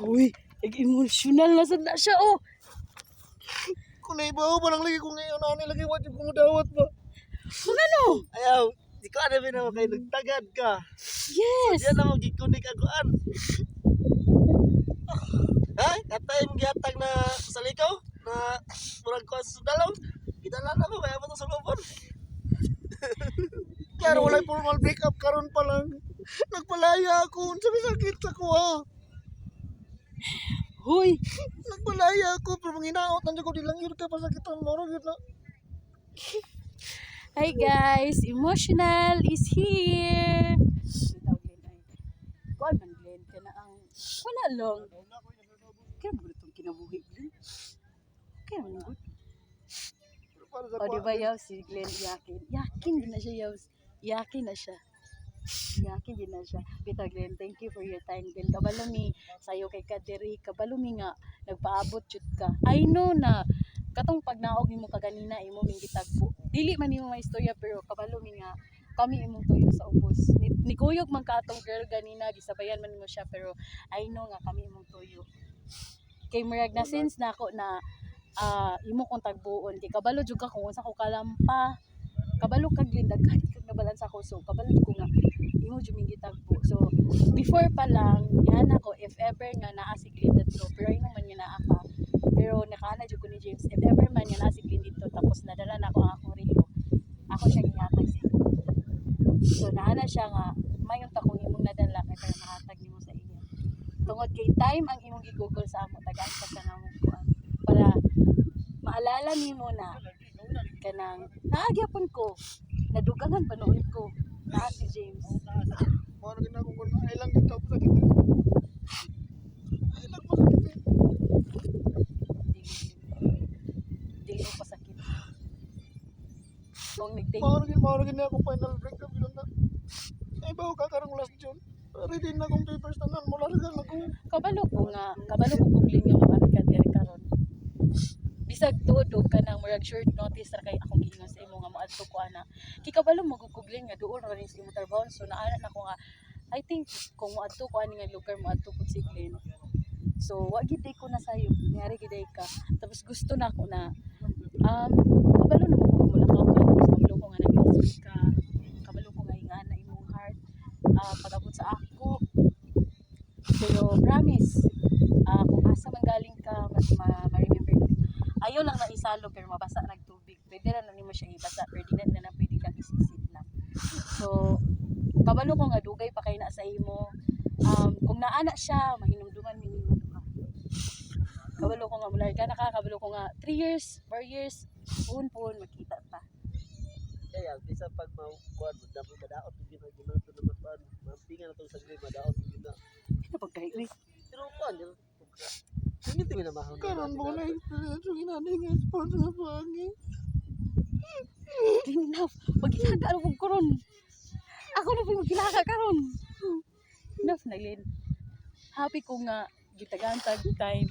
Uy, emotional na sad na siya oh. Kung naibaw pa lang lagi kung ngayon ano lagi what yung kumudawat ba. Kung ano? Ayaw, di ko ano naman kayo nagtagad ka. Yes. Diyan na magikunik ako an. Ay, katay mong gihatag na sa likaw na murag ko sa sudalaw. Gidala na ko kaya mo to sa lubon. Kaya wala formal break up karon pa lang. Nagpalaya ako, sabi sakit ako ha. Hoy, Nagpalaya ako pero manginaot nandiyan ko dilang yun ka pasakitan mo ro yun na. hi guys, emotional is here. Kuan man Glenn ka na ang wala lang. Kaya mo itong kinabuhi Glenn. Kaya mo good. O di ba yaw si Glenn yakin? Yakin din na siya yaw. Yakin na siya. Yakin din na siya. Bita Glenn, thank you for your time Glenn. Kabalo mi sayo kay Kadiri. Kabalo mi nga nagpaabot jud ka. I know na katong pag naog nimo kaganina imo ming gitagpo. Dili man nimo maistorya pero kabalo mi nga kami imong tuyo sa ubos. Ni kuyog man ka atong girl ganina gisabayan man mo siya pero I know nga kami imong tuyo. Kay murag na sense na ako na imo kong tagbuon kay kabalo jud ka kung unsa ko kalampa. Kabalo kag lindag kag nabalan sa ko so kabalo ko nga imo jud ming gitagpo. So before pa lang yan ako if ever nga naa si Glenn dito pero ino man nga naa ka. Pero nakaana jud ko ni James if ever man nga naa si Glenn dito tapos nadala na ako ang akong relo. Ako siya gihatag sa iyo. So naana siya nga mayon ta kung imong nadala kay para mahatag nimo sa iya. Tungod kay time ang imong gigugol sa amo tagaan sa kanang kuan para maalala nimo na kanang naagyapon ko nadugangan panood ko na si James. Mo na gina ko kun ay lang dito sa dito. Ay lang pa sa dito. Dili ko pasakit. Kung nagting Mao na gina ako final break up yun na. Ay ba ka karong last June. Ready na kong papers tanan mo largan ako. kabalo ko kung nga makalit ka diri karon. Bisag tuod ka nang murag short notice ra kay akong giingon sa imo nga moadto ko ana. Kikabalo mo gugugling nga duol ra rin sa imong trabaho so naana na ko nga I think kung moadto ko ani nga lugar moadto ko si Glenn. So wa gid ko na sayo, niari gid ka. Tapos gusto na ako na kabalo na mo mula ka kabalo ko nga nag-isip ka. Kabalo ko nga ingana imong heart pag-abot sa ako. Pero promise kung asa man galing ka mas ma-remember na. Ayaw lang na isalo pero mabasa nagtubig. Pwede na nimo siya ibasa pero di na pwede lang isisid lang. So kabalo ko nga dugay pa kay na sa imo. Kung naana siya mahinumduman mi nimo duha. Kabalo ko nga mularga na ka, kabalo ko nga 3 years, 4 years, puon makita ta. Kaya bisa pag maukuan mo dapat madaot gyud na ginato na matuan. Mampingan na tong sagli madaot gyud na. Ano pagkahi ni? Pero kuan dito. Hindi mi na mahal. Karon mo na experience yung inanay nga sport sa pangi. Enough. Magkilaka ano kong karon. Ako na po magkilaka karon. Enough na Lynn. Happy ko nga gitagaan tag time.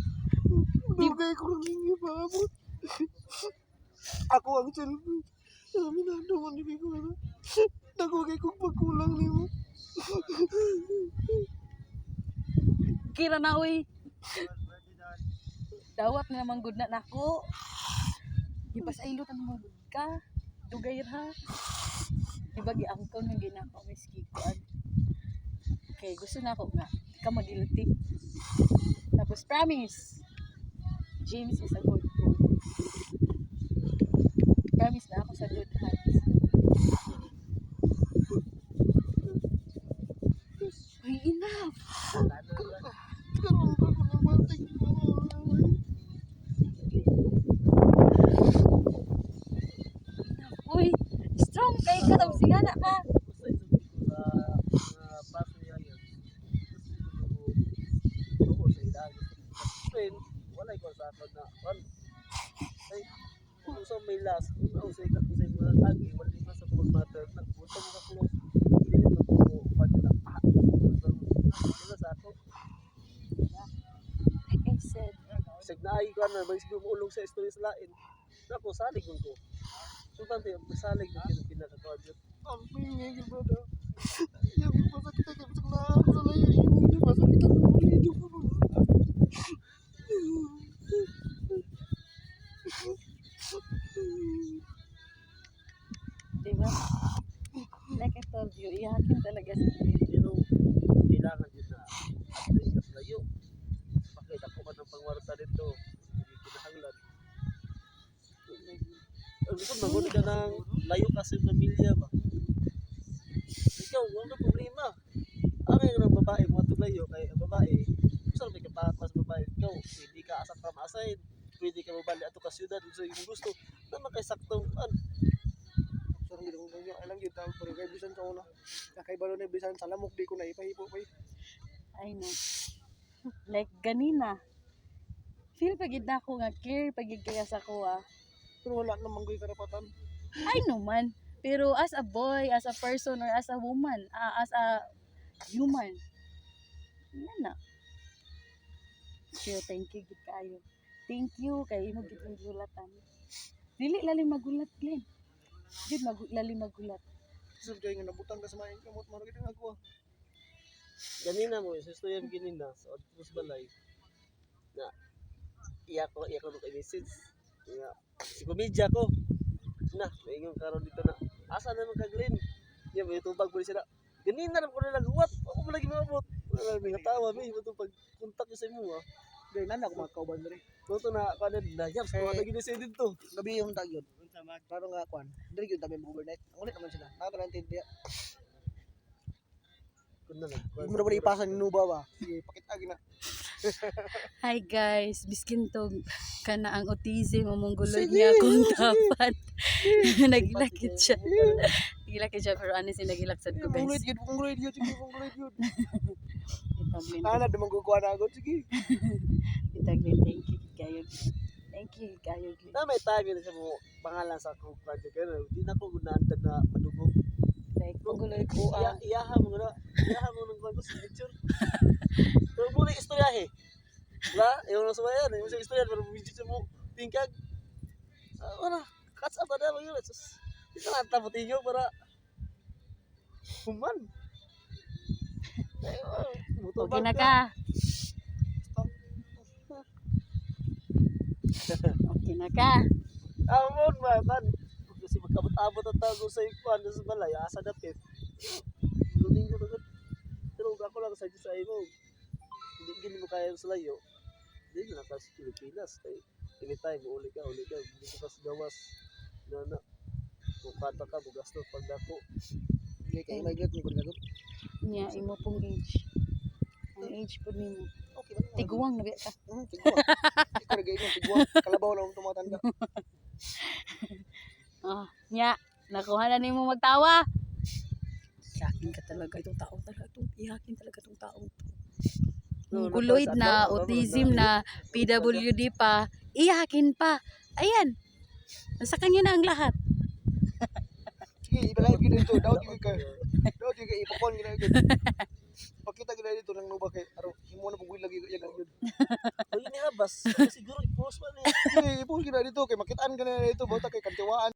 Dugay ko lang hindi paabot. Ako ang selfie. Sabi na naman ni ko na. Nagugay kong pagkulang ni mo. Kira na uy. Dawat na naman good na nako. Ibas ay lutan mo good ka. Dugay ra. Diba giangkaw nang ginako miski kuan. Okay, gusto na ako nga. Ikaw magilty. Tapos promise. James is a good boy. Promise na ako sa good hands. Uy, enough. Karon pa ko ng bating mo. Uy, strong kay ka daw sigana ka. sa ako na kan ay kung sa may last kung sa ika kung sa mga lagi wala na sa kumag matter na punta mo ka close dili na ko pag na wala sa ako Like I said, sig na ay ko na may siguro ulong sa istorya sa lain nako salig ko so tante salig ko pinaka-target Ang pingin brother. Yung masakit ay kapag na ako sa layo. Yung masakit ang ulit yung puno. diba? Like I told you, iyakin talaga si Glenn. pero kailangan din na at ikas layo pakita ko man ang pangwarta dito hindi kinahanglan ang gusto magulo ka ng layo kasi pamilya ba ikaw wala problema ang ng babae mo ito layo kay ang babae gusto may kapakas sa babae ikaw hindi ka asak ka maasahin pwede ka mabali ato ka syudad gusto yung gusto naman kay saktong So hindi ko niya alam gyud tawag pero kay bisan sa una. Kay balo na bisan sa lamok di ko na ipahipo pa. I know. Like ganina. Feel pagid na ako nga care pagid kaya sa kuha. Pero wala namang ko'y karapatan. I know man. Pero as a boy, as a person, or as a woman, as a human, yan na. Sure, thank you, gid kayo. Thank you, kay mo gid ang gulatan. Dili lalim magulat, Glenn. Gid lalim magulat. Sir kay nga nabutang ka sa maing kamot maro gid ako. ganina mo sa istorya ganina sa Odpus Balay na iya ko kay message nga si komedya ko na maingong karon dito na asa na man ka Glenn niya may tubag po sila ganina na ko na what ako mo lagi maabot wala may tawa may mo pag kontak ko sa imo Dai nana ko makauban diri. Toto na kanan na yap sa mga gini sa dito Gabi yung tag yun. Klaro nga kwan. Diri gyud tabi overnight. Ang ulit naman sila. Nakalantin dia. kun na Mo na ipasa ni Nuba ba. Sige, pakita gina. Hi guys, biskin to kana ang autism among gulod niya kung tapat. Nagilakit siya. Nagilakit siya pero ano si nagilaksad ko Kung ulit guys. gyud, kung ulit gyud, sige, kung ulit gyud. Itaglin. Nana demang kukuha na agad sige. Itaglin. Thank you kayo. Thank you kayo. na may time yun sa mo pangalan sa akong project pero di na ko gunaan na madugog Like maguloy ko iyaha mo na iyaha mo ng kwento sa picture pero muna istoryahe ba yung nasa bayan yung istorya pero video mo tingkag wala catch up na mo yun sus ito na taputin nyo para human Okay na ka. Okay na ka. amon ba kan kasi magkabot-abot ang tago sa ikuan sa balay asa dapit luning ko agad pero ako lang sa imo hindi gini mo kaya sa layo hindi na ka sa Pilipinas kay anytime uli ka hindi ko kas gawas na kung kanta ka bugasto pag dako Sige kay migrate ni ko nagot. Nya imo pong age. Ang age po nimo. Okay lang. Tiguang na ba ka? Tigwa. Ikaw nagay mo tigwa. Kalabaw lang tumatanda. Nya, nakuha na nimo magtawa. Iyakin ka talaga itong tao talaga to. Iyakin talaga itong tao to. Guloid na, autism na, PWD pa, iyakin pa. Ayan. Sa kanya na ang lahat. Sige, ibalay gid dito. Daw di ka. Daw di ka ipakon gina gid. Pakita gid dito nang nuba kay aro himo na pugwi lagi ya gid. o yun habas siguro i-post pa niya Sige, ipo gid dito kay makitaan ka na dito bota kay kantiwaan.